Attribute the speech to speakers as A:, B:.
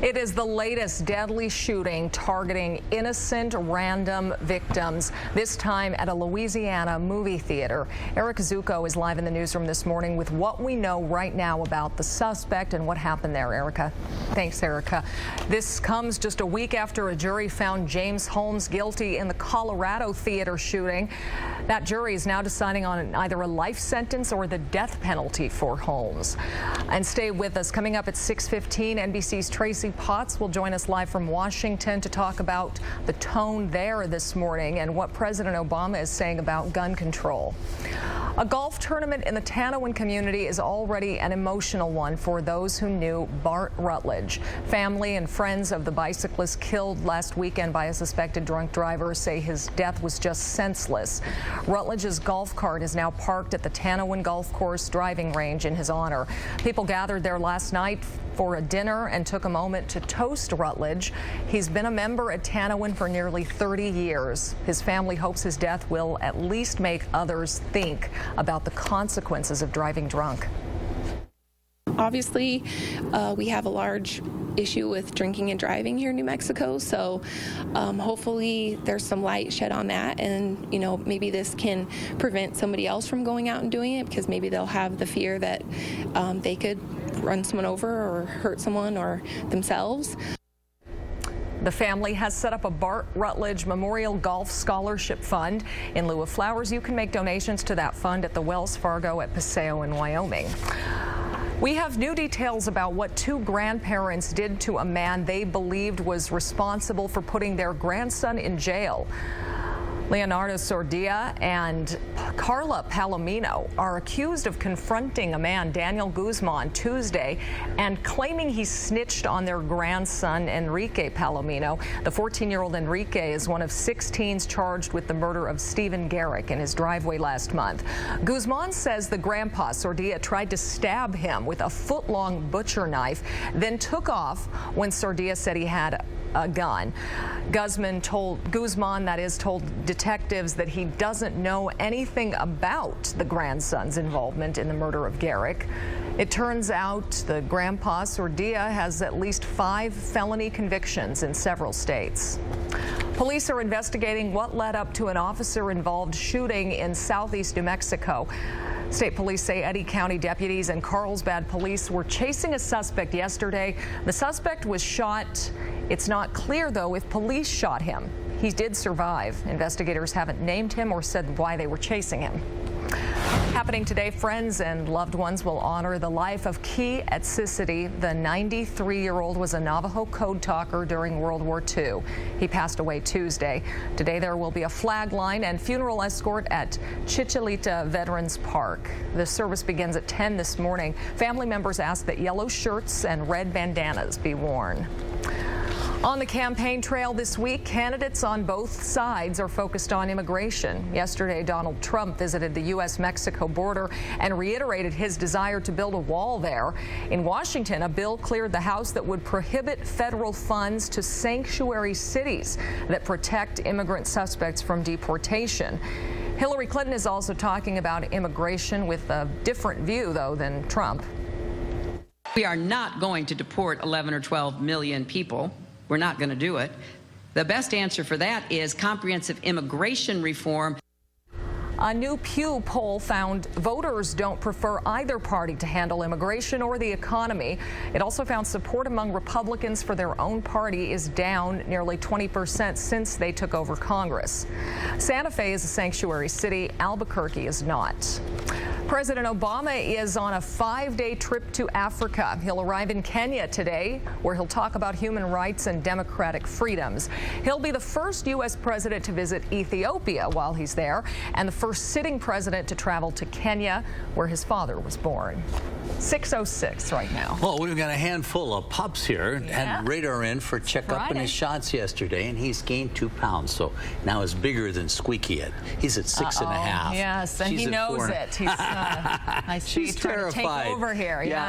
A: It is the latest deadly shooting targeting innocent random victims, this time at a Louisiana movie theater. Erica Zucco is live in the newsroom this morning with what we know right now about the suspect and what happened there, Erica. Thanks, Erica. This comes just a week after a jury found James Holmes guilty in the Colorado theater shooting. That jury is now deciding on either a life sentence or the death penalty for Holmes. And stay with us. Coming up at 6:15, NBC's Tracy Potts will join us live from Washington to talk about the tone there this morning and what President Obama is saying about gun control. A golf tournament in the Tanawin community is already an emotional one for those who knew Bart Rutledge. Family and friends of the bicyclist killed last weekend by a suspected drunk driver say his death was just senseless. Rutledge's golf cart is now parked at the Tanawin Golf Course driving range in his honor. People gathered there last night for a dinner and took a moment to toast Rutledge. He's been a member at Tanawin for nearly 30 years. His family hopes his death will at least make others think about the consequences of driving drunk.
B: Obviously, we have a large issue with drinking and driving here in New Mexico, so hopefully there's some light shed on that, and maybe this can prevent somebody else from going out and doing it, because maybe they'll have the fear that they could run someone over or hurt someone or themselves.
A: The family has set up a Bart Rutledge Memorial Golf Scholarship Fund. In lieu of flowers, you can make donations to that fund at the Wells Fargo at Paseo in Wyoming. We have new details about what two grandparents did to a man they believed was responsible for putting their grandson in jail. Leonardo Sordia and Carla Palomino are accused of confronting a man, Daniel Guzman, Tuesday and claiming he snitched on their grandson, Enrique Palomino. The 14-year-old Enrique is one of 6 teens charged with the murder of Stephen Garrick in his driveway last month. Guzman says the grandpa, Sordia, tried to stab him with a foot-long butcher knife, then took off when Sordia said he had a gun. Guzman told detectives that he doesn't know anything about the grandson's involvement in the murder of Garrick. It turns out the grandpa, Sordia, has at least 5 felony convictions in several states. Police are investigating what led up to an officer-involved shooting in southeast New Mexico. State police say Eddy County deputies and Carlsbad police were chasing a suspect yesterday. The suspect was shot. It's not clear, though, if police shot him. He did survive. Investigators haven't named him or said why they were chasing him. Happening today, friends and loved ones will honor the life of Key Etcicity. The 93-year-old was a Navajo code talker during World War II. He passed away Tuesday. Today there will be a flag line and funeral escort at Chichalita Veterans Park. The service begins at 10 this morning. Family members ask that yellow shirts and red bandanas be worn. On the campaign trail this week, candidates on both sides are focused on immigration. Yesterday, Donald Trump visited the U.S.-Mexico border and reiterated his desire to build a wall there. In Washington, a bill cleared the House that would prohibit federal funds to sanctuary cities that protect immigrant suspects from deportation. Hillary Clinton is also talking about immigration with a different view, though, than Trump.
C: We are not going to deport 11 or 12 million people. We're not going to do it. The best answer for that is comprehensive immigration reform.
A: A new Pew poll found voters don't prefer either party to handle immigration or the economy. It also found support among Republicans for their own party is down nearly 20% since they took over Congress. Santa Fe is a sanctuary city. Albuquerque is not. President Obama is on a 5-day trip to Africa. He'll arrive in Kenya today, where he'll talk about human rights and democratic freedoms. He'll be the first U.S. president to visit Ethiopia while he's there, and the first sitting president to travel to Kenya, where his father was born. 6:06 right now.
D: Well, we've got a handful of pups here. Had Radar in for checkup and his shots yesterday, and he's gained 2 pounds, so now he's bigger than Squeaky Ed. He's at 6.5.
A: Yes, and he knows it. He's I see
D: She's
A: trying
D: terrified.
A: to take over here. Yeah.